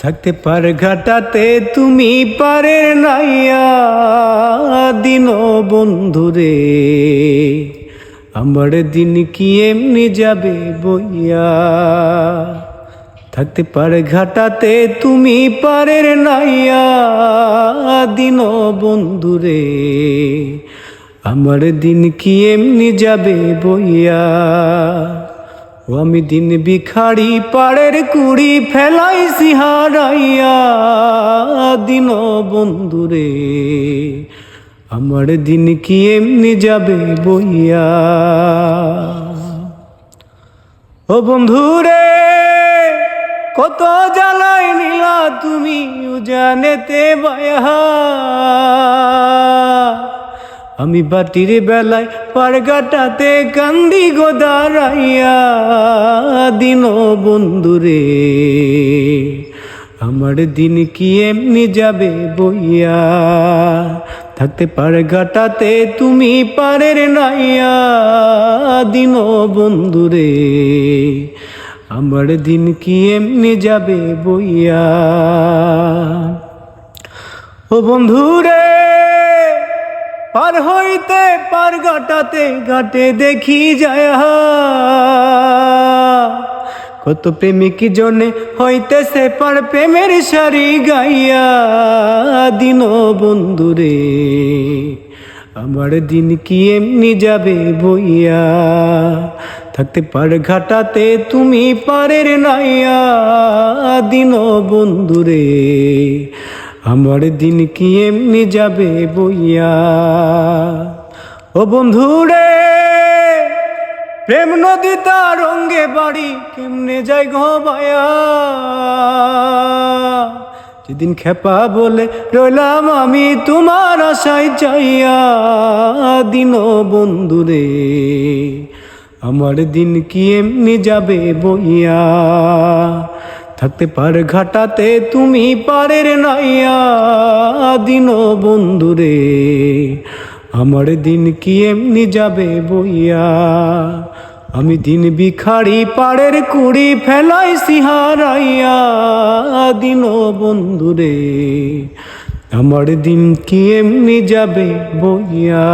থাকতে পার ঘাটাতে তুমি পারের নাইয়া দিন বন্ধুরে, আমার দিন কি এমনি যাবে বইয়া। থাকতে পার ঘাটাতে তুমি পারের নাইয়া দিন বন্ধুরে, আমার দিন কি এমনি যাবে বইয়া। ও আমি দিন ভিখারি পাড়ের কুড়ি ফেলাইছি হারাইয়া দিন বন্ধুরে, আমার দিন কি এমনি যাবে বইয়া। ও বন্ধুরে কত জ্বালাই নিলা তুমি উজানেতে বায়া, আমি বাটির বেলায় পারগাটাতে কান্দি গো দাঁড়াইয়া দিন বন্ধুরে, আমার দিন কি এমনি যাবে বইয়া। থাকতে পারগাটাতে তুমি পারের নাইয়া দিন বন্ধুরে, আমার দিন কি এমনি যাবে বইয়া। ও বন্ধুরে পার হইতে পার ঘাটাতে ঘাটে দেখি যায়, কত প্রেমিক জনে হইতেছে পার প্রেমের সারি গাইয়া দিন বন্ধুরে, আমার দিন কি এমনি যাবে বইয়া। থাকতে পার ঘাটাতে তুমি পারের নাইয়া দিন বন্ধুরে, আমার দিন কি এমনি যাবে বইয়া। ও বন্ধুরে প্রেম নদী তার রঙ্গে বাড়ি কেমনে যাই গো বায়া, যেদিন খেপা বলে রইলাম আমি তোমার আশায় চাইয়া দিন বন্ধুরে, আমার দিন কি এমনি যাবে বইয়া। থাকতে পার ঘাটাতে তুমি পারের নাইয়া দিন বন্ধুরে, আমার দিন কি এমনি যাবে বইয়া। আমি দিন ভিখারি পাড়ের কুড়ি ফেলাইছি হারাইয়া দিন বন্ধুরে, আমার দিন কি এমনি যাবে বইয়া।